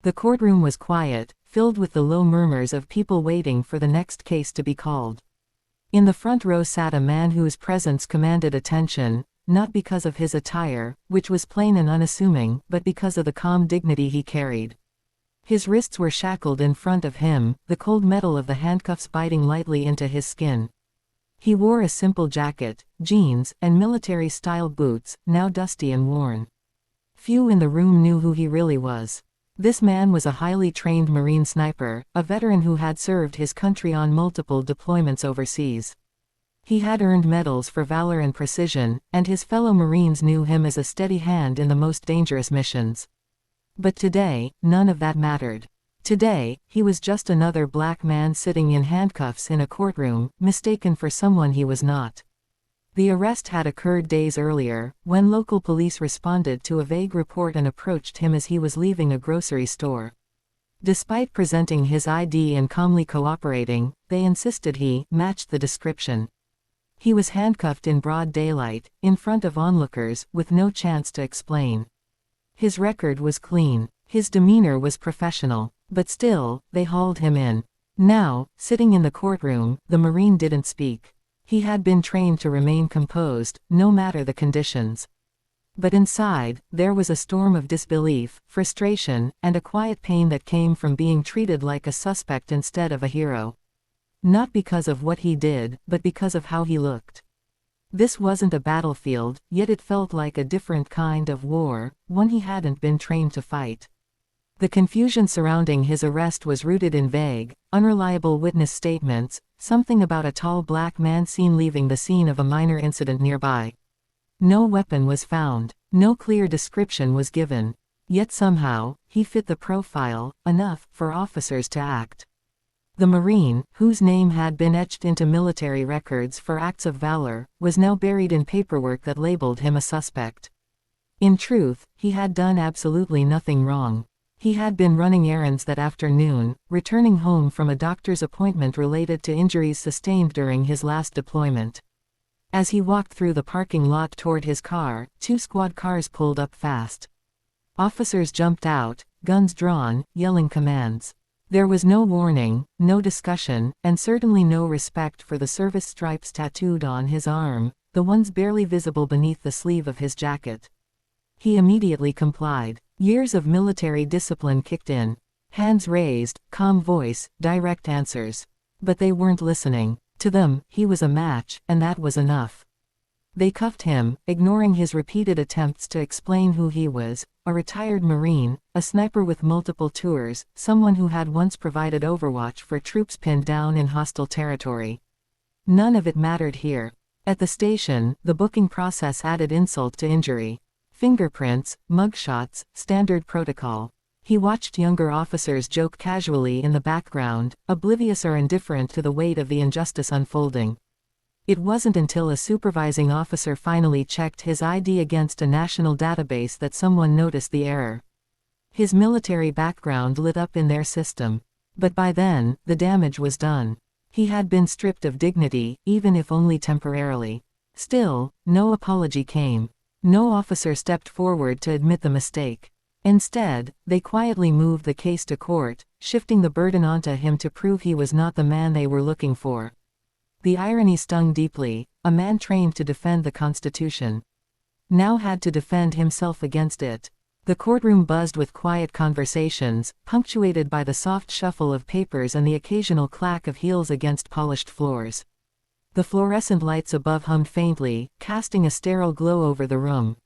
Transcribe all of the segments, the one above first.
The courtroom was quiet, filled with the low murmurs of people waiting for the next case to be called. In the front row sat a man whose presence commanded attention, not because of his attire, which was plain and unassuming, but because of the calm dignity he carried. His wrists were shackled in front of him, the cold metal of the handcuffs biting lightly into his skin. He wore a simple jacket, jeans, and military-style boots, now dusty and worn. Few in the room knew who he really was. This man was a highly trained Marine sniper, a veteran who had served his country on multiple deployments overseas. He had earned medals for valor and precision, and his fellow Marines knew him as a steady hand in the most dangerous missions. But today, none of that mattered. Today, he was just another black man sitting in handcuffs in a courtroom, mistaken for someone he was not. The arrest had occurred days earlier, when local police responded to a vague report and approached him as he was leaving a grocery store. Despite presenting his ID and calmly cooperating, they insisted he matched the description. He was handcuffed in broad daylight, in front of onlookers, with no chance to explain. His record was clean. His demeanor was professional. But still, they hauled him in. Now, sitting in the courtroom, the Marine didn't speak. He had been trained to remain composed, no matter the conditions. But inside, there was a storm of disbelief, frustration, and a quiet pain that came from being treated like a suspect instead of a hero. Not because of what he did, but because of how he looked. This wasn't a battlefield, yet it felt like a different kind of war, one he hadn't been trained to fight. The confusion surrounding his arrest was rooted in vague, unreliable witness statements, something about a tall black man seen leaving the scene of a minor incident nearby. No weapon was found, no clear description was given. Yet somehow, he fit the profile, enough for officers to act. The Marine, whose name had been etched into military records for acts of valor, was now buried in paperwork that labeled him a suspect. In truth, he had done absolutely nothing wrong. He had been running errands that afternoon, returning home from a doctor's appointment related to injuries sustained during his last deployment. As he walked through the parking lot toward his car, 2 squad cars pulled up fast. Officers jumped out, guns drawn, yelling commands. There was no warning, no discussion, and certainly no respect for the service stripes tattooed on his arm, the ones barely visible beneath the sleeve of his jacket. He immediately complied. Years of military discipline kicked in. Hands raised, calm voice, direct answers. But they weren't listening. To them, he was a match, and that was enough. They cuffed him, ignoring his repeated attempts to explain who he was, a retired Marine, a sniper with multiple tours, someone who had once provided overwatch for troops pinned down in hostile territory. None of it mattered here. At the station, the booking process added insult to injury. Fingerprints, mugshots, standard protocol. He watched younger officers joke casually in the background, oblivious or indifferent to the weight of the injustice unfolding. It wasn't until a supervising officer finally checked his ID against a national database that someone noticed the error. His military background lit up in their system. But by then, the damage was done. He had been stripped of dignity, even if only temporarily. Still, no apology came. No officer stepped forward to admit the mistake. Instead, they quietly moved the case to court, shifting the burden onto him to prove he was not the man they were looking for. The irony stung deeply. A man trained to defend the Constitution now had to defend himself against it. The courtroom buzzed with quiet conversations, punctuated by the soft shuffle of papers and the occasional clack of heels against polished floors. The fluorescent lights above hummed faintly, casting a sterile glow over the room.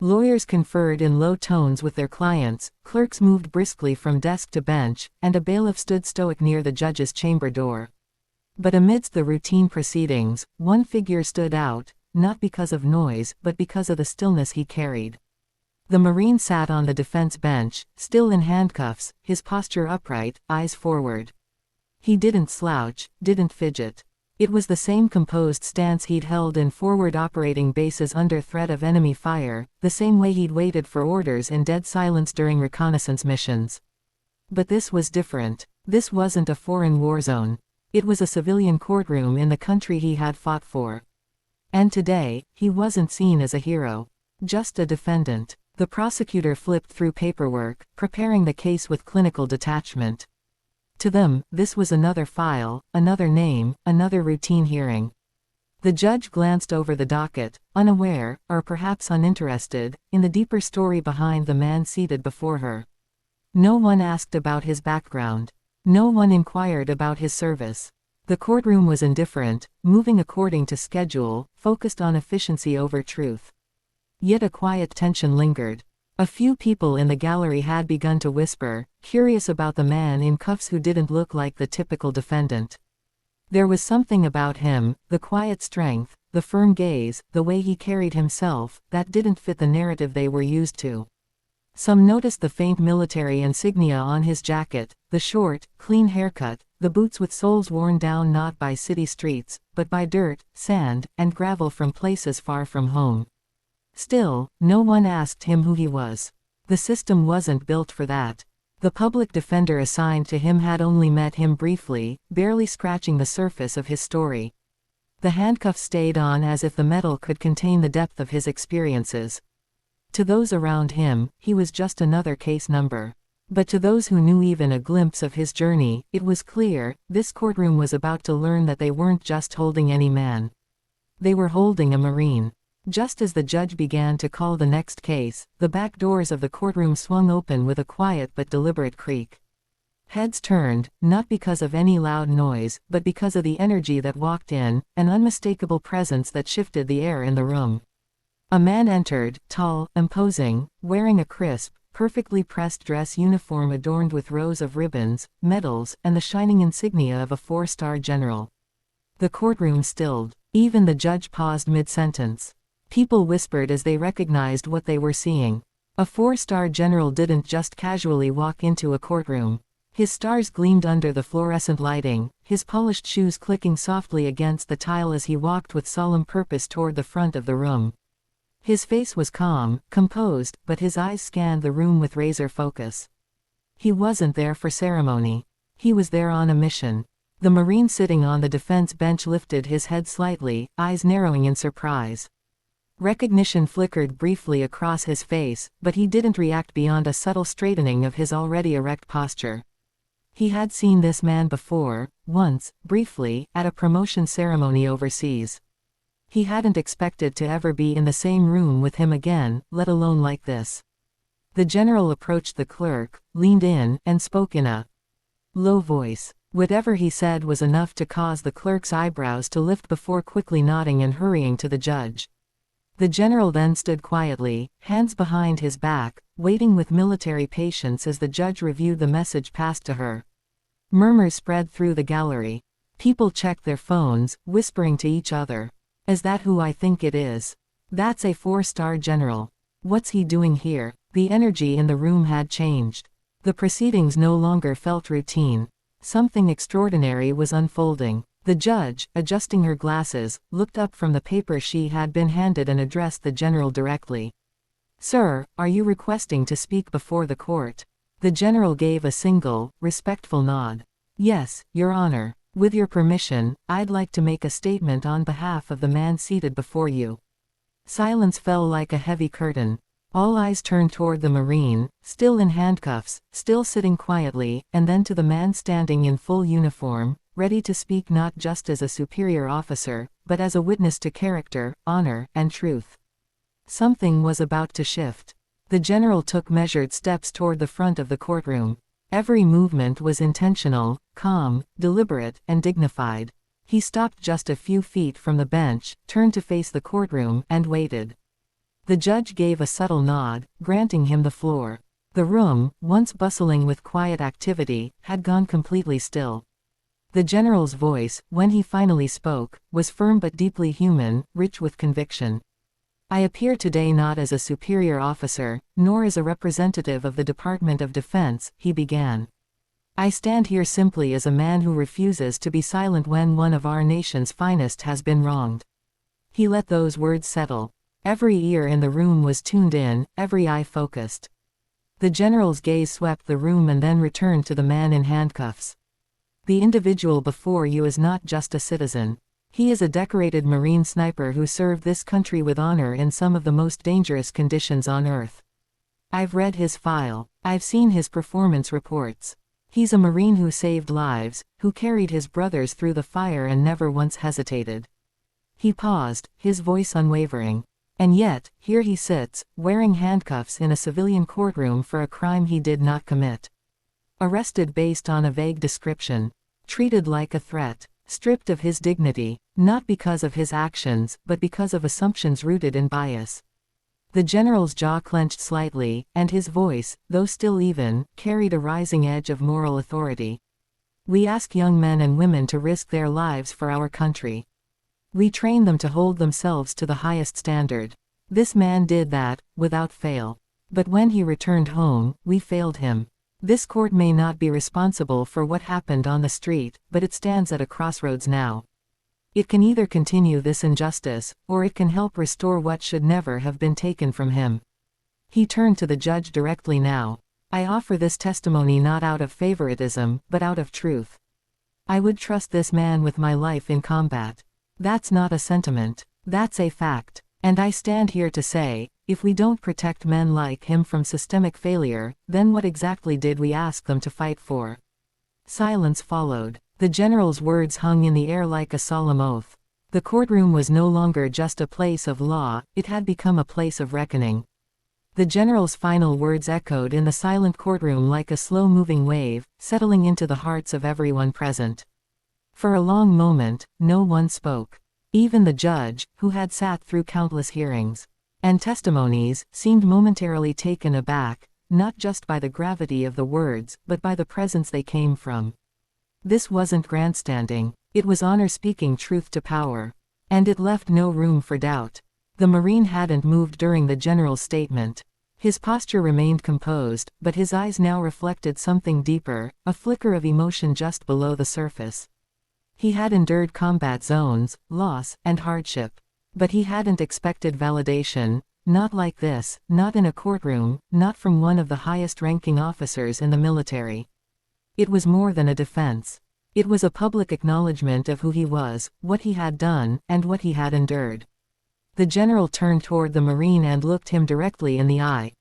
Lawyers conferred in low tones with their clients, clerks moved briskly from desk to bench, and a bailiff stood stoic near the judge's chamber door. But amidst the routine proceedings, one figure stood out, not because of noise, but because of the stillness he carried. The Marine sat on the defense bench, still in handcuffs, his posture upright, eyes forward. He didn't slouch, didn't fidget. It was the same composed stance he'd held in forward operating bases under threat of enemy fire, the same way he'd waited for orders in dead silence during reconnaissance missions. But this was different. This wasn't a foreign war zone. It was a civilian courtroom in the country he had fought for. And today, he wasn't seen as a hero. Just a defendant. The prosecutor flipped through paperwork, preparing the case with clinical detachment. To them, this was another file, another name, another routine hearing. The judge glanced over the docket, unaware, or perhaps uninterested, in the deeper story behind the man seated before her. No one asked about his background. No one inquired about his service. The courtroom was indifferent, moving according to schedule, focused on efficiency over truth. Yet a quiet tension lingered. A few people in the gallery had begun to whisper, curious about the man in cuffs who didn't look like the typical defendant. There was something about him, the quiet strength, the firm gaze, the way he carried himself, that didn't fit the narrative they were used to. Some noticed the faint military insignia on his jacket, the short, clean haircut, the boots with soles worn down not by city streets, but by dirt, sand, and gravel from places far from home. Still, no one asked him who he was. The system wasn't built for that. The public defender assigned to him had only met him briefly, barely scratching the surface of his story. The handcuffs stayed on as if the metal could contain the depth of his experiences. To those around him, he was just another case number. But to those who knew even a glimpse of his journey, it was clear, this courtroom was about to learn that they weren't just holding any man. They were holding a Marine. Just as the judge began to call the next case, the back doors of the courtroom swung open with a quiet but deliberate creak. Heads turned, not because of any loud noise, but because of the energy that walked in, an unmistakable presence that shifted the air in the room. A man entered, tall, imposing, wearing a crisp, perfectly pressed dress uniform adorned with rows of ribbons, medals, and the shining insignia of a four-star general. The courtroom stilled. Even the judge paused mid-sentence. People whispered as they recognized what they were seeing. A four-star general didn't just casually walk into a courtroom. His stars gleamed under the fluorescent lighting, his polished shoes clicking softly against the tile as he walked with solemn purpose toward the front of the room. His face was calm, composed, but his eyes scanned the room with razor focus. He wasn't there for ceremony. He was there on a mission. The Marine sitting on the defense bench lifted his head slightly, eyes narrowing in surprise. Recognition flickered briefly across his face, but he didn't react beyond a subtle straightening of his already erect posture. He had seen this man before, once, briefly, at a promotion ceremony overseas. He hadn't expected to ever be in the same room with him again, let alone like this. The general approached the clerk, leaned in, and spoke in a low voice. Whatever he said was enough to cause the clerk's eyebrows to lift before quickly nodding and hurrying to the judge. The general then stood quietly, hands behind his back, waiting with military patience as the judge reviewed the message passed to her. Murmurs spread through the gallery. People checked their phones, whispering to each other. Is that who I think it is? That's a four-star general. What's he doing here? The energy in the room had changed. The proceedings no longer felt routine. Something extraordinary was unfolding. The judge, adjusting her glasses, looked up from the paper she had been handed and addressed the general directly. Sir, are you requesting to speak before the court? The general gave a single, respectful nod. Yes, Your Honor. With your permission, I'd like to make a statement on behalf of the man seated before you. Silence fell like a heavy curtain. All eyes turned toward the Marine, still in handcuffs, still sitting quietly, and then to the man standing in full uniform, ready to speak not just as a superior officer, but as a witness to character, honor, and truth. Something was about to shift. The general took measured steps toward the front of the courtroom. Every movement was intentional, calm, deliberate, and dignified. He stopped just a few feet from the bench, turned to face the courtroom, and waited. The judge gave a subtle nod, granting him the floor. The room, once bustling with quiet activity, had gone completely still. The general's voice, when he finally spoke, was firm but deeply human, rich with conviction. I appear today not as a superior officer, nor as a representative of the Department of Defense, he began. I stand here simply as a man who refuses to be silent when one of our nation's finest has been wronged. He let those words settle. Every ear in the room was tuned in, every eye focused. The general's gaze swept the room and then returned to the man in handcuffs. The individual before you is not just a citizen. He is a decorated Marine sniper who served this country with honor in some of the most dangerous conditions on Earth. I've read his file. I've seen his performance reports. He's a Marine who saved lives, who carried his brothers through the fire and never once hesitated." He paused, his voice unwavering. "And yet, here he sits, wearing handcuffs in a civilian courtroom for a crime he did not commit. Arrested based on a vague description. Treated like a threat. Stripped of his dignity, not because of his actions, but because of assumptions rooted in bias." The general's jaw clenched slightly, and his voice, though still even, carried a rising edge of moral authority. "We ask young men and women to risk their lives for our country. We train them to hold themselves to the highest standard. This man did that, without fail. But when he returned home, we failed him. This court may not be responsible for what happened on the street, but it stands at a crossroads now. It can either continue this injustice, or it can help restore what should never have been taken from him." He turned to the judge directly now. "I offer this testimony not out of favoritism, but out of truth. I would trust this man with my life in combat. That's not a sentiment. That's a fact. And I stand here to say, if we don't protect men like him from systemic failure, then what exactly did we ask them to fight for?" Silence followed. The general's words hung in the air like a solemn oath. The courtroom was no longer just a place of law, it had become a place of reckoning. The general's final words echoed in the silent courtroom like a slow-moving wave, settling into the hearts of everyone present. For a long moment, no one spoke. Even the judge, who had sat through countless hearings and testimonies, seemed momentarily taken aback, not just by the gravity of the words, but by the presence they came from. This wasn't grandstanding. It was honor speaking truth to power. And it left no room for doubt. The Marine hadn't moved during the general's statement. His posture remained composed, but his eyes now reflected something deeper, a flicker of emotion just below the surface. He had endured combat zones, loss, and hardship. But he hadn't expected validation, not like this, not in a courtroom, not from one of the highest-ranking officers in the military. It was more than a defense. It was a public acknowledgement of who he was, what he had done, and what he had endured. The general turned toward the Marine and looked him directly in the eye.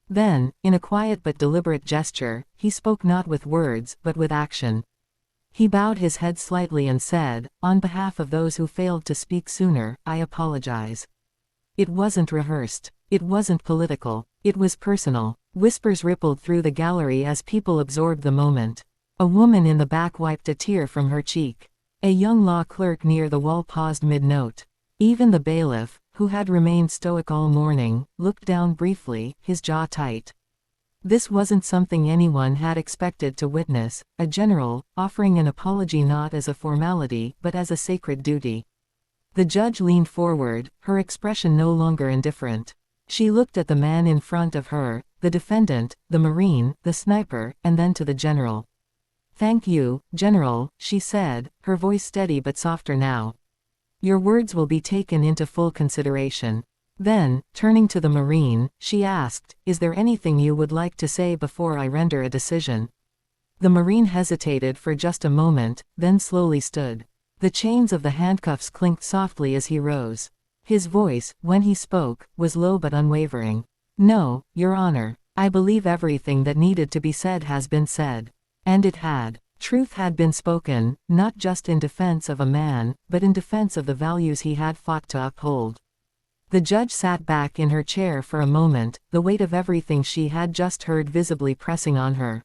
Then, in a quiet but deliberate gesture, he spoke not with words, but with action. He bowed his head slightly and said, "On behalf of those who failed to speak sooner, I apologize." It wasn't rehearsed. It wasn't political. It was personal. Whispers rippled through the gallery as people absorbed the moment. A woman in the back wiped a tear from her cheek. A young law clerk near the wall paused mid-note. Even the bailiff, who had remained stoic all morning, looked down briefly, his jaw tight. This wasn't something anyone had expected to witness, a general, offering an apology not as a formality but as a sacred duty. The judge leaned forward, her expression no longer indifferent. She looked at the man in front of her, the defendant, the Marine, the sniper, and then to the general. "Thank you, General," she said, her voice steady but softer now. "Your words will be taken into full consideration." Then, turning to the Marine, she asked, "Is there anything you would like to say before I render a decision?" The Marine hesitated for just a moment, then slowly stood. The chains of the handcuffs clinked softly as he rose. His voice, when he spoke, was low but unwavering. "No, Your Honor. I believe everything that needed to be said has been said." And it had. Truth had been spoken, not just in defense of a man, but in defense of the values he had fought to uphold. The judge sat back in her chair for a moment, the weight of everything she had just heard visibly pressing on her.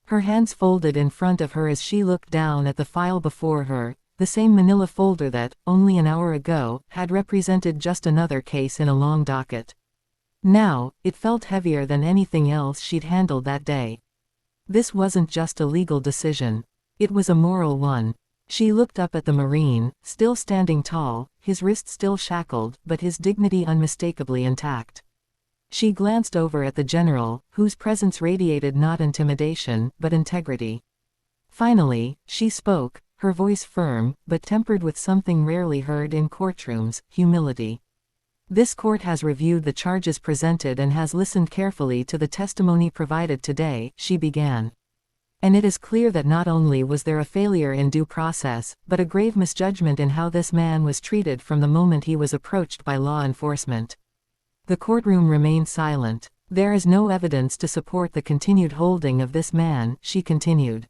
Her hands folded in front of her as she looked down at the file before her, the same manila folder that, only an hour ago, had represented just another case in a long docket. Now, it felt heavier than anything else she'd handled that day. This wasn't just a legal decision. It was a moral one. She looked up at the Marine, still standing tall, his wrists still shackled, but his dignity unmistakably intact. She glanced over at the general, whose presence radiated not intimidation, but integrity. Finally, she spoke, her voice firm, but tempered with something rarely heard in courtrooms, humility. "This court has reviewed the charges presented and has listened carefully to the testimony provided today," she began. "And it is clear that not only was there a failure in due process, but a grave misjudgment in how this man was treated from the moment he was approached by law enforcement." The courtroom remained silent. There is no evidence to support the continued holding of this man, she continued.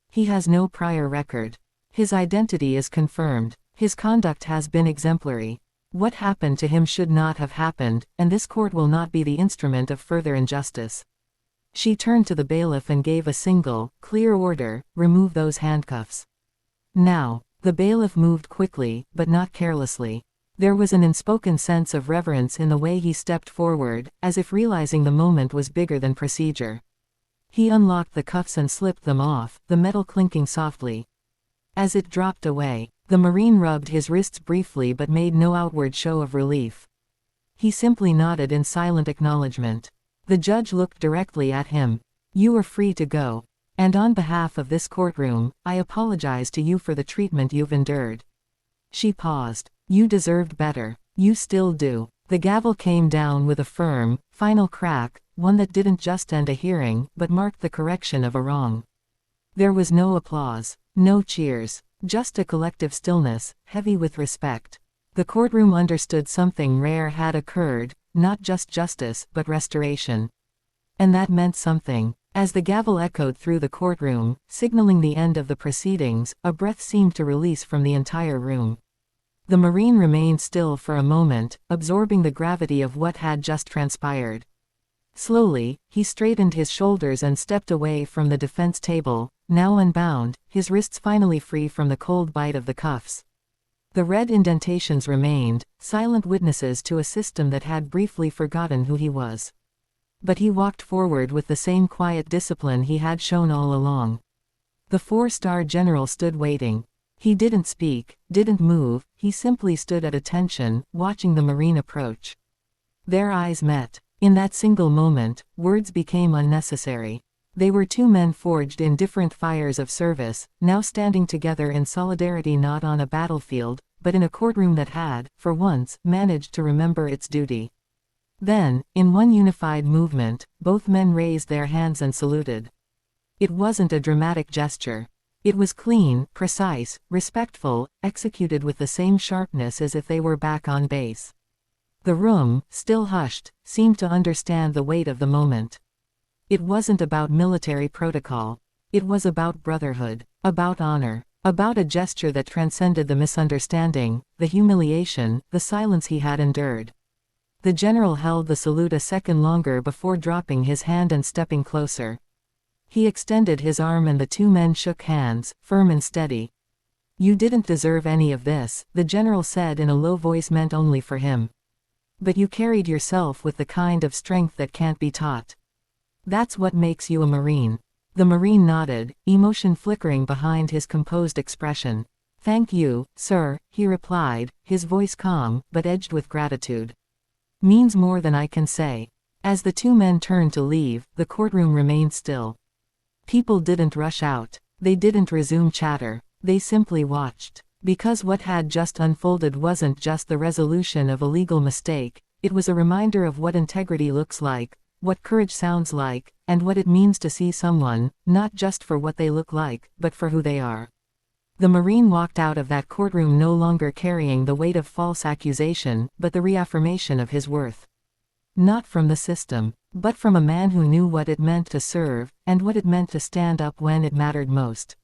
He has no prior record. His identity is confirmed. His conduct has been exemplary. What happened to him should not have happened, and this court will not be the instrument of further injustice. She turned to the bailiff and gave a single, clear order: remove those handcuffs. Now. The bailiff moved quickly, but not carelessly. There was an unspoken sense of reverence in the way he stepped forward, as if realizing the moment was bigger than procedure. He unlocked the cuffs and slipped them off, the metal clinking softly. As it dropped away, the Marine rubbed his wrists briefly but made no outward show of relief. He simply nodded in silent acknowledgement. The judge looked directly at him. You are free to go. And on behalf of this courtroom, I apologize to you for the treatment you've endured. She paused. You deserved better. You still do. The gavel came down with a firm, final crack, one that didn't just end a hearing, but marked the correction of a wrong. There was no applause, no cheers, just a collective stillness, heavy with respect. The courtroom understood something rare had occurred, not just justice, but restoration. And that meant something. As the gavel echoed through the courtroom, signaling the end of the proceedings, a breath seemed to release from the entire room. The Marine remained still for a moment, absorbing the gravity of what had just transpired. Slowly, he straightened his shoulders and stepped away from the defense table, now unbound, his wrists finally free from the cold bite of the cuffs. The red indentations remained, silent witnesses to a system that had briefly forgotten who he was. But he walked forward with the same quiet discipline he had shown all along. The four-star general stood waiting. He didn't speak, didn't move, he simply stood at attention, watching the Marine approach. Their eyes met. In that single moment, words became unnecessary. They were two men forged in different fires of service, now standing together in solidarity, not on a battlefield, but in a courtroom that had, for once, managed to remember its duty. Then, in one unified movement, both men raised their hands and saluted. It wasn't a dramatic gesture. It was clean, precise, respectful, executed with the same sharpness as if they were back on base. The room, still hushed, seemed to understand the weight of the moment. It wasn't about military protocol. It was about brotherhood, about honor, about a gesture that transcended the misunderstanding, the humiliation, the silence he had endured. The general held the salute a second longer before dropping his hand and stepping closer. He extended his arm and the two men shook hands, firm and steady. You didn't deserve any of this, the general said in a low voice meant only for him. But you carried yourself with the kind of strength that can't be taught. That's what makes you a Marine. The Marine nodded, emotion flickering behind his composed expression. Thank you, sir, he replied, his voice calm, but edged with gratitude. Means more than I can say. As the two men turned to leave, the courtroom remained still. People didn't rush out. They didn't resume chatter. They simply watched. Because what had just unfolded wasn't just the resolution of a legal mistake, it was a reminder of what integrity looks like, what courage sounds like, and what it means to see someone, not just for what they look like, but for who they are. The Marine walked out of that courtroom no longer carrying the weight of false accusation, but the reaffirmation of his worth. Not from the system, but from a man who knew what it meant to serve, and what it meant to stand up when it mattered most.